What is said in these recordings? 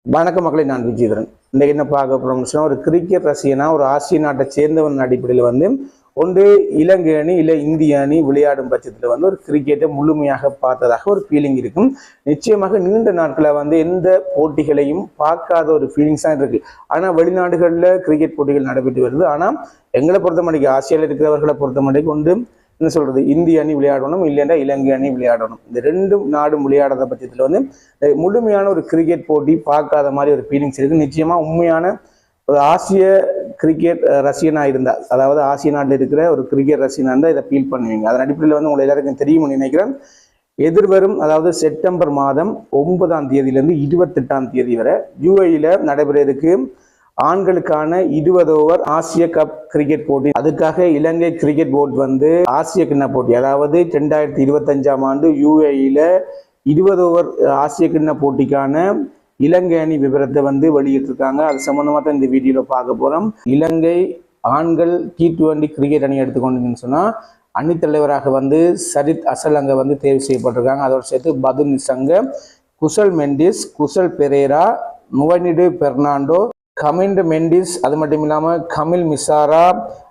வணக்கம் மக்களை, நான் விஜயதரன். இன்றைக்கு என்ன பார்க்க போறோம்னு சொன்னா, ஒரு கிரிக்கெட் ரசிகனா ஒரு ஆசிய நாட்டை சேர்ந்தவன் அடிப்படையில் ஒன்று இலங்கை அணி இல்லை இந்திய அணி விளையாடும் பட்சத்தில் ஒரு கிரிக்கெட்டை முழுமையாக பார்த்ததாக ஒரு ஃபீலிங் இருக்கும். நிச்சயமாக நீண்ட நாட்களை எந்த போட்டிகளையும் பார்க்காத ஒரு ஃபீலிங்ஸ் தான் இருக்கு. ஆனால் வெளிநாடுகளில் கிரிக்கெட் போட்டிகள் நடைபெற்று வருது. ஆனால் எங்களை பொறுத்த மட்டிக்கு, ஆசியாவில் இருக்கிறவர்களை பொறுத்த மட்டிக்கு என்ன சொல்றது, இந்திய அணி விளையாடணும், இல்லைன்னா இலங்கை அணி விளையாடணும். இந்த ரெண்டு நாடும் விளையாடாத பட்சத்தில் முழுமையான ஒரு கிரிக்கெட் போட்டி பார்க்காத மாதிரி ஒரு ஃபீலிங்ஸ் இருக்கு. நிச்சயமா உண்மையான ஒரு ஆசிய கிரிக்கெட் ரசிகனாக இருந்தால், அதாவது ஆசிய நாட்டில் இருக்கிற ஒரு கிரிக்கெட் ரசிகனாக இருந்தால் இதை ஃபீல் பண்ணுவீங்க. அதன் அடிப்படையில் உங்களை எல்லாருக்கும் தெரியும்னு நினைக்கிறேன். எதிர்வரும் அதாவது செப்டம்பர் மாதம் 9ஆம் தேதியிலிருந்து 28ஆம் தேதி வரை யுஏஇல நடைபெற இருக்கு ஆண்களுக்கான 20 ஓவர் ஆசிய கப் கிரிக்கெட் போட்டி. அதுக்காக இலங்கை கிரிக்கெட் போர்டு ஆசிய கிண்ண போட்டி, அதாவது 2025ஆம் ஆண்டு யுஏஇல 20 ஓவர் ஆசிய கிண்ண போட்டிக்கான இலங்கை அணி விவரத்தை வெளியிட்டிருக்காங்க. அது சம்பந்தமா தான் இந்த வீடியோல பார்க்க போறோம். இலங்கை ஆண்கள் T20 கிரிக்கெட் அணி எடுத்துக்கொண்டீங்கன்னு சொன்னா, அணித்தலைவராக சரித் அசலங்க தேர்வு செய்யப்பட்டிருக்காங்க. அதோடு சேர்த்து பது நிசங்க, குசல் மெண்டிஸ், குசல் பெரேரா, நுவனிடு பெர்னாண்டோ, கமிண்ட் மெண்டிஸ், அது மட்டும் இல்லாமல் கமில் மிசாரா,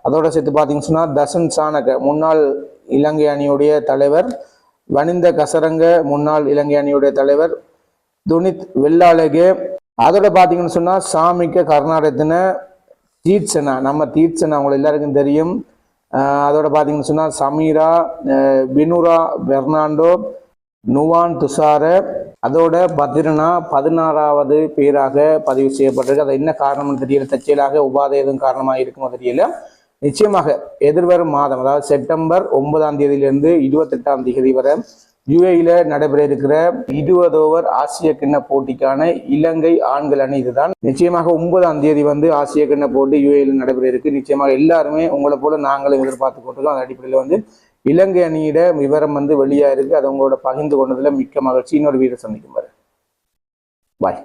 அதோட சேர்த்து பார்த்தீங்கன்னு சொன்னா தசன் சானக முன்னாள் இலங்கை அணியுடைய தலைவர், வனிந்த கசரங்க முன்னாள் இலங்கை அணியுடைய தலைவர், துனித் வெள்ளாளகே, அதோட பார்த்தீங்கன்னு சொன்னா சாமிக்க கர்நாடகத்தின தீட்சனா, நம்ம தீட்சனா அவங்களை எல்லாருக்கும் தெரியும். அதோட பார்த்தீங்கன்னு சொன்னா சமீரா, வினுரா பெர்னாண்டோ, நுவான் துஷார, அதோட பத்ரினா 16வது பேராக பதிவு செய்யப்பட்டிருக்கு. அது என்ன காரணம்னு தெரியல, தற்செயலாக உபாதை எதுவும் காரணமாக இருக்குமோ தெரியல. நிச்சயமாக எதிர்வரும் மாதம், அதாவது செப்டம்பர் 9ஆம் தேதியிலிருந்து 28ஆம் தேதி வரை யுஏஇல நடைபெற இருக்கிற 20 ஓவர் ஆசிய கிண்ண போட்டிக்கான இலங்கை ஆண்கள் அணி இதுதான். நிச்சயமாக 9ஆம் தேதி ஆசிய கிண்ண போட்டி யுஏஇல நடைபெற இருக்கு. நிச்சயமாக எல்லாருமே உங்களை போல நாங்களும் எதிர்பார்த்து கொண்டிருக்கோம். அந்த அடிப்படையில் இலங்கை அணியிட விவரம் வெளியா இருக்கு. அதை உங்களோட பகிர்ந்து கொண்டதுல மிக்க மகிழ்ச்சி. இன்னொரு வீடியோ சந்திக்கும் வரை பாய்.